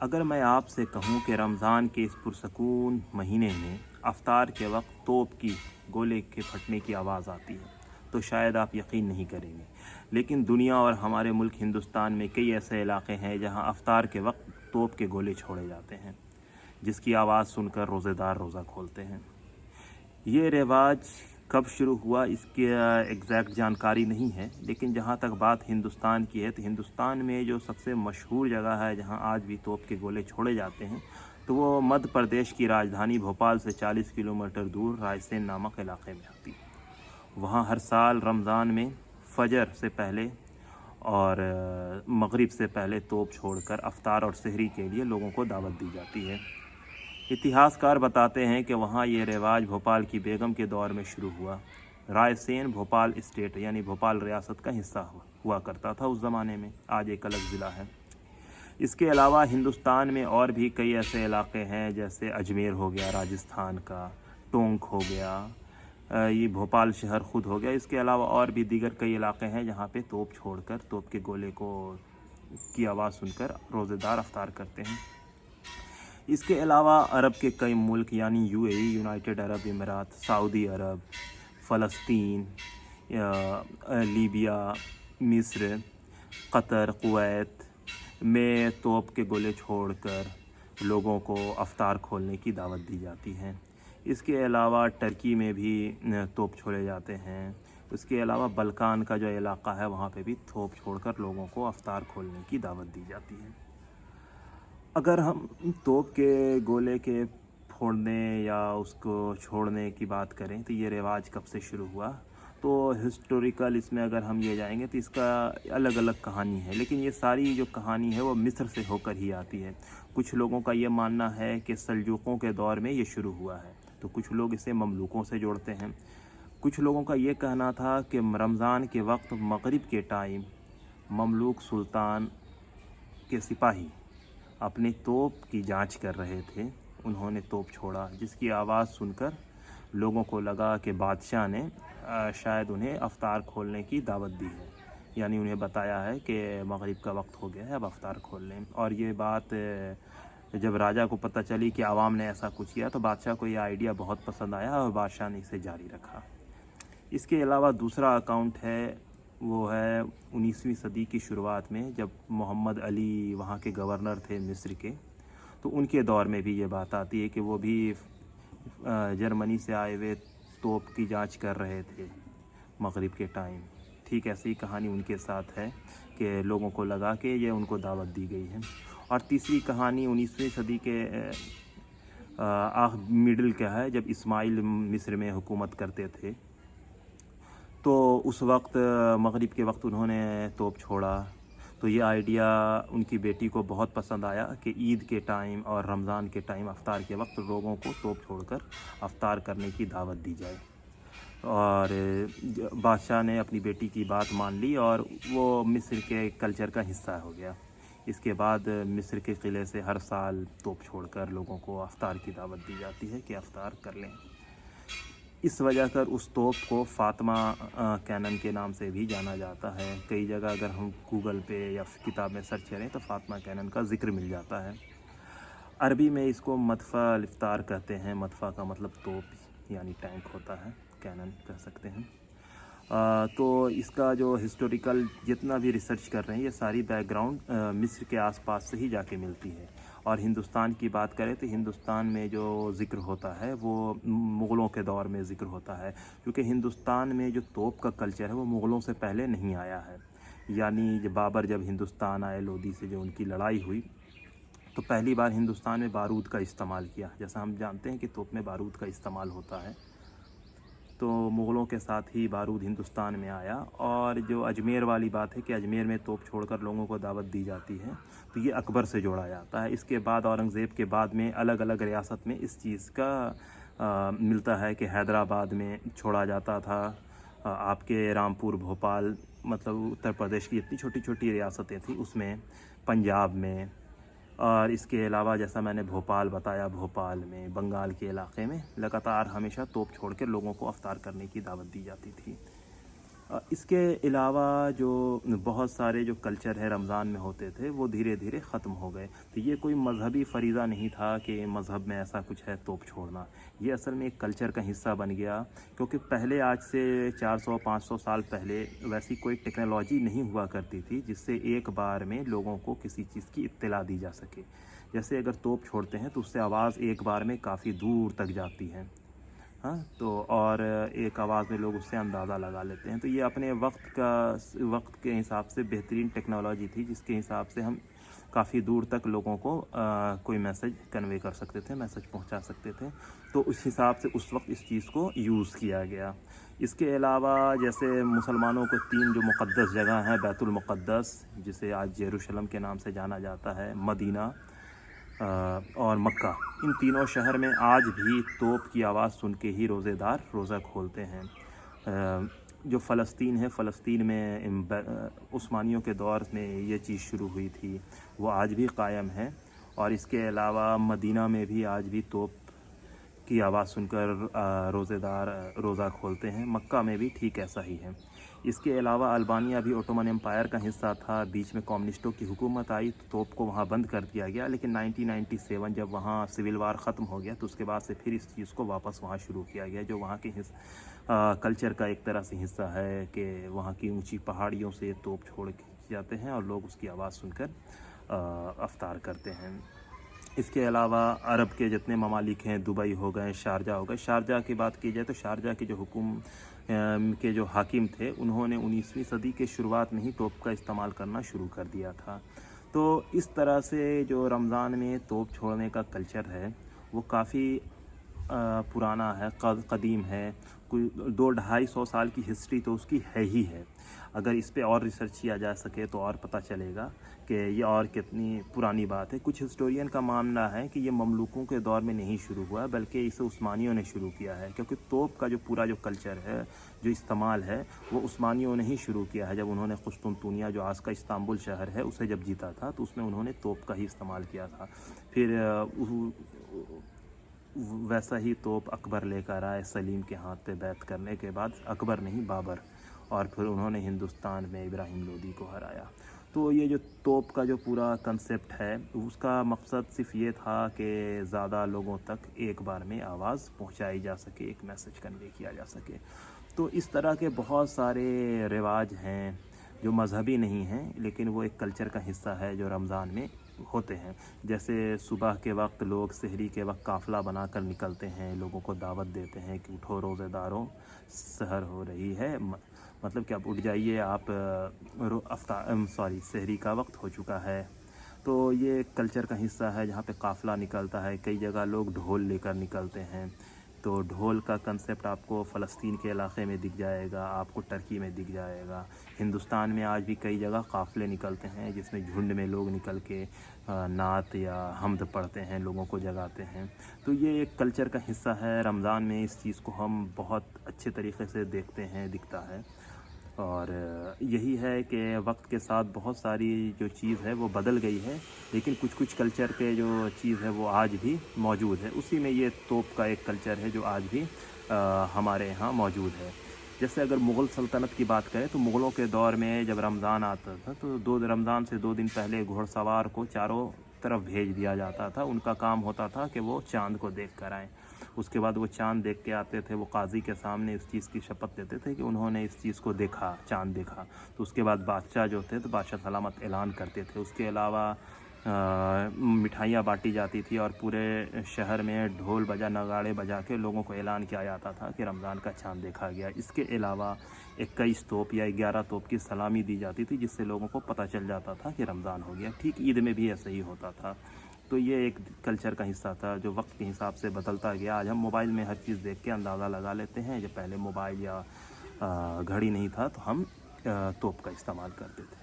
اگر میں آپ سے کہوں کہ رمضان کے اس پرسکون مہینے میں افطار کے وقت توپ کی گولے کے پھٹنے کی آواز آتی ہے تو شاید آپ یقین نہیں کریں گے، لیکن دنیا اور ہمارے ملک ہندوستان میں کئی ایسے علاقے ہیں جہاں افطار کے وقت توپ کے گولے چھوڑے جاتے ہیں، جس کی آواز سن کر روزے دار روزہ کھولتے ہیں۔ یہ رواج کب شروع ہوا اس کی ایگزیکٹ جانکاری نہیں ہے، لیکن جہاں تک بات ہندوستان کی ہے تو ہندوستان میں جو سب سے مشہور جگہ ہے جہاں آج بھی توپ کے گولے چھوڑے جاتے ہیں تو وہ مدھیہ پردیش کی راجدھانی بھوپال سے 40 کلومیٹر دور رائے سین نامک علاقے میں آتی ہے۔ وہاں ہر سال رمضان میں فجر سے پہلے اور مغرب سے پہلے توپ چھوڑ کر افطار اور سحری کے لیے لوگوں کو دعوت دی جاتی ہے۔ اتہاس کار بتاتے ہیں کہ وہاں یہ رواج بھوپال کی بیگم کے دور میں شروع ہوا۔ رائے سین بھوپال اسٹیٹ یعنی بھوپال ریاست کا حصہ ہوا کرتا تھا اس زمانے میں، آج ایک الگ ضلع ہے۔ اس کے علاوہ ہندوستان میں اور بھی کئی ایسے علاقے ہیں جیسے اجمیر ہو گیا راجستھان کا، ٹونک ہو گیا، یہ بھوپال شہر خود ہو گیا۔ اس کے علاوہ اور بھی دیگر کئی علاقے ہیں جہاں پہ توپ چھوڑ کر توپ کے گولے کی آواز سن کر روزے دار افطار کرتے ہیں۔ اس کے علاوہ عرب کے کئی ملک یعنی UAE یونائٹڈ عرب امارات، سعودی عرب، فلسطین، لیبیا، مصر، قطر، کویت میں توپ کے گولے چھوڑ کر لوگوں کو افطار کھولنے کی دعوت دی جاتی ہے۔ اس کے علاوہ ٹرکی میں بھی توپ چھوڑے جاتے ہیں۔ اس کے علاوہ بلکان کا جو علاقہ ہے وہاں پہ بھی توپ چھوڑ کر لوگوں کو افطار کھولنے کی دعوت دی جاتی ہے۔ اگر ہم توپ کے گولے کے پھوڑنے یا اس کو چھوڑنے کی بات کریں تو یہ رواج کب سے شروع ہوا، تو ہسٹوریکل اس میں اگر ہم یہ جائیں گے تو اس کا الگ الگ کہانی ہے، لیکن یہ ساری جو کہانی ہے وہ مصر سے ہو کر ہی آتی ہے۔ کچھ لوگوں کا یہ ماننا ہے کہ سلجوقوں کے دور میں یہ شروع ہوا ہے، تو کچھ لوگ اسے مملوکوں سے جوڑتے ہیں۔ کچھ لوگوں کا یہ کہنا تھا کہ رمضان کے وقت مغرب کے ٹائم مملوک سلطان کے سپاہی اپنے توپ کی جانچ کر رہے تھے، انہوں نے توپ چھوڑا جس کی آواز سن کر لوگوں کو لگا کہ بادشاہ نے شاید انہیں افطار کھولنے کی دعوت دی ہے، یعنی انہیں بتایا ہے کہ مغرب کا وقت ہو گیا ہے، اب افطار کھول لیں۔ اور یہ بات جب راجا کو پتہ چلی کہ عوام نے ایسا کچھ کیا تو بادشاہ کو یہ آئیڈیا بہت پسند آیا اور بادشاہ نے اسے جاری رکھا۔ اس کے علاوہ دوسرا اکاؤنٹ ہے، وہ ہے 19ویں صدی کی شروعات میں جب محمد علی وہاں کے گورنر تھے مصر کے، تو ان کے دور میں بھی یہ بات آتی ہے کہ وہ بھی جرمنی سے آئے ہوئے توپ کی جانچ کر رہے تھے مغرب کے ٹائم۔ ٹھیک ایسی ہی کہانی ان کے ساتھ ہے کہ لوگوں کو لگا کہ یہ ان کو دعوت دی گئی ہے۔ اور تیسری کہانی 19ویں صدی کے مڈل کا ہے، جب اسماعیل مصر میں حکومت کرتے تھے تو اس وقت مغرب کے وقت انہوں نے توپ چھوڑا، تو یہ آئیڈیا ان کی بیٹی کو بہت پسند آیا کہ عید کے ٹائم اور رمضان کے ٹائم افطار کے وقت لوگوں کو توپ چھوڑ کر افطار کرنے کی دعوت دی جائے، اور بادشاہ نے اپنی بیٹی کی بات مان لی اور وہ مصر کے کلچر کا حصہ ہو گیا۔ اس کے بعد مصر کے قلعے سے ہر سال توپ چھوڑ کر لوگوں کو افطار کی دعوت دی جاتی ہے کہ افطار کر لیں۔ اس وجہ کر اس توپ کو فاطمہ کینن کے نام سے بھی جانا جاتا ہے۔ کئی جگہ اگر ہم گوگل پہ یا کتاب میں سرچ کریں تو فاطمہ کینن کا ذکر مل جاتا ہے۔ عربی میں اس کو مدفع الافطار کہتے ہیں، مدفع کا مطلب توپ یعنی ٹینک ہوتا ہے، کینن کہہ سکتے ہیں۔ تو اس کا جو ہسٹوریکل جتنا بھی ریسرچ کر رہے ہیں یہ ساری بیک گراؤنڈ مصر کے آس پاس سے ہی جا کے ملتی ہے۔ اور ہندوستان کی بات کریں تو ہندوستان میں جو ذکر ہوتا ہے وہ مغلوں کے دور میں ذکر ہوتا ہے، کیونکہ ہندوستان میں جو توپ کا کلچر ہے وہ مغلوں سے پہلے نہیں آیا ہے۔ یعنی جب بابر جب ہندوستان آئے، لودھی سے جو ان کی لڑائی ہوئی تو پہلی بار ہندوستان میں بارود کا استعمال کیا، جیسا ہم جانتے ہیں کہ توپ میں بارود کا استعمال ہوتا ہے، تو مغلوں کے ساتھ ہی بارود ہندوستان میں آیا۔ اور جو اجمیر والی بات ہے کہ اجمیر میں توپ چھوڑ کر لوگوں کو دعوت دی جاتی ہے، تو یہ اکبر سے جوڑا جاتا ہے۔ اس کے بعد اورنگزیب کے بعد میں الگ الگ ریاست میں اس چیز کا ملتا ہے کہ حیدرآباد میں چھوڑا جاتا تھا، آپ کے رامپور، بھوپال، مطلب اتر پردیش کی اتنی چھوٹی چھوٹی ریاستیں تھیں اس میں، پنجاب میں، اور اس کے علاوہ جیسا میں نے بھوپال بتایا، بھوپال میں، بنگال کے علاقے میں لگاتار ہمیشہ توپ چھوڑ کے لوگوں کو افطار کرنے کی دعوت دی جاتی تھی۔ इसके अलावा जो बहुत सारे जो कल्चर है रमज़ान में होते थे वो धीरे धीरे ख़त्म हो गए। तो ये कोई मजहबी फ़रीज़ा नहीं था कि मज़हब में ऐसा कुछ है तोप छोड़ना, ये असल में एक कल्चर का हिस्सा बन गया। क्योंकि पहले आज से 400-500 साल पहले वैसी कोई टेक्नोलॉजी नहीं हुआ करती थी जिससे एक बार में लोगों को किसी चीज़ की इत्तला दी जा सके। जैसे अगर तोप छोड़ते हैं तो उससे आवाज़ एक बार में काफ़ी दूर तक जाती है। हाँ, तो और एक आवाज़ में लोग उससे अंदाज़ा लगा लेते हैं। तो ये अपने वक्त के हिसाब से बेहतरीन टेक्नोलॉजी थी जिसके हिसाब से हम काफ़ी दूर तक लोगों को कोई मैसेज कन्वे कर सकते थे, मैसेज पहुंचा सकते थे। तो उस हिसाब से उस वक्त इस चीज़ को यूज़ किया गया। इसके अलावा जैसे मुसलमानों को 3 जो मुक़द्दस जगह हैं, बैतुल मुक़द्दस जिसे आज यरूशलेम के नाम से जाना जाता है, मदीना और मक्का, इन तीनों शहर में आज भी तोप की आवाज़ सुन के ही रोज़ेदार रोज़ा खोलते हैं। जो फ़लस्तीन है, फ़लस्तीन में उस्मानियों के दौर में ये चीज़ शुरू हुई थी, वो आज भी कायम है। और इसके अलावा मदीना में भी आज भी तोप की आवाज़ सुनकर रोज़ेदार रोज़ा खोलते हैं। मक्का में भी ठीक ऐसा ही है। इसके अलावा अल्बानिया भी ओटोमन एम्पायर का हिस्सा था। बीच में कम्युनिस्टों की हुकूमत आई तो तोप को वहाँ बंद कर दिया गया, लेकिन 1997 जब वहाँ सिविल वार ख़त्म हो गया तो उसके बाद से फिर इस चीज़ को वापस वहाँ शुरू किया गया, जो वहाँ के कल्चर का एक तरह से हिस्सा है कि वहाँ की ऊंची पहाड़ियों से तोप छोड़ जाते हैं और लोग उसकी आवाज़ सुनकर अफ्तार करते हैं। इसके अलावा अरब के जितने ममालिक हैं, दुबई हो गए, शारजा हो गए। शारजा की बात की जाए तो शारजा के जो के जो हाकिम थे उन्होंने 19वीं सदी के शुरुआत में ही तोप का इस्तेमाल करना शुरू कर दिया था। तो इस तरह से जो रमज़ान में तोप छोड़ने का कल्चर है वो काफ़ी पुराना है, कदीम है। कोई 200-250 साल की हिस्ट्री तो उसकी है ही है। अगर इस पे और रिसर्च किया जा सके तो और पता चलेगा कि ये और कितनी पुरानी बात है। कुछ हिस्टोरियन का मानना है कि ये ममलूकों के दौर में नहीं शुरू हुआ, बल्कि इसे उस्मानियों ने शुरू किया है। क्योंकि तोप का जो पूरा जो कल्चर है, जो इस्तेमाल है, वो उस्मानियों ने ही शुरू किया है। जब उन्होंने कुस्तुनतुनिया, जो आज का इस्तांबुल शहर है, उसे जब जीता था तो उसमें उन्होंने तोप का ही इस्तेमाल किया था। फिर वैसा ही तोप अकबर लेकर आए सलीम के हाथ पे बैत करने के बाद, अकबर नहीं बाबर, और फिर उन्होंने हिंदुस्तान में इब्राहिम लोदी को हराया। तो ये जो तोप का जो पूरा कंसेप्ट है उसका मकसद सिर्फ ये था कि ज़्यादा लोगों तक एक बार में आवाज़ पहुंचाई जा सके, एक मैसेज कन्वे किया जा सके। तो इस तरह के बहुत सारे रिवाज हैं जो मजहबी नहीं हैं, लेकिन वो एक कल्चर का हिस्सा है जो रमज़ान में होते हैं। जैसे सुबह के वक्त लोग सहरी के वक्त काफ़िला बनाकर निकलते हैं, लोगों को दावत देते हैं कि उठो रोज़ेदारों, सहर हो रही है, मतलब कि आप उठ जाइए, आप सहरी का वक्त हो चुका है। तो ये कल्चर का हिस्सा है जहाँ पे काफ़िला निकलता है। कई जगह लोग ढोल लेकर निकलते हैं। तो ढोल का कंसेप्ट आपको फ़लस्तीन के इलाके में दिख जाएगा, आपको टर्की में दिख जाएगा। हिंदुस्तान में आज भी कई जगह काफ़िले निकलते हैं जिसमें झुंड में लोग निकल के नात या हमद पढ़ते हैं, लोगों को जगाते हैं। तो ये एक कल्चर का हिस्सा है। रमज़ान में इस चीज़ को हम बहुत अच्छे तरीके से देखते हैं, दिखता है। और यही है कि वक्त के साथ बहुत सारी जो चीज़ है वो बदल गई है, लेकिन कुछ कुछ कल्चर के जो चीज़ है वो आज भी मौजूद है। उसी में ये तोप का एक कल्चर है जो आज भी हमारे यहाँ मौजूद है। जैसे अगर मुग़ल सल्तनत की बात करें तो मुग़लों के दौर में जब रमज़ान आता था तो रमज़ान से 2 दिन पहले घुड़सवार को चारों तरफ भेज दिया जाता था। उनका काम होता था कि वो चाँद को देख कर आएँ। उसके बाद वो चाँद देख के आते थे, वो काज़ी के सामने इस चीज़ की शपथ लेते थे कि उन्होंने इस चीज़ को देखा, चाँद देखा। तो उसके बाद बादशाह जो थे तो बादशाह सलामत ऐलान करते थे। उसके अलावा मिठाइयाँ बाँटी जाती थी और पूरे शहर में ढोल बजा, नगाड़े बजा के लोगों को ऐलान किया जाता था कि रमज़ान का चाँद देखा गया। इसके अलावा 21 तोप या 11 तोप की सलामी दी जाती थी जिससे लोगों को पता चल जाता था कि रमज़ान हो गया। ठीक ईद में भी ऐसा ही होता था। तो ये एक कल्चर का हिस्सा था जो वक्त के हिसाब से बदलता गया। आज हम मोबाइल में हर चीज़ देख के अंदाज़ा लगा लेते हैं। जब पहले मोबाइल या घड़ी नहीं था तो हम तोप का इस्तेमाल करते थे।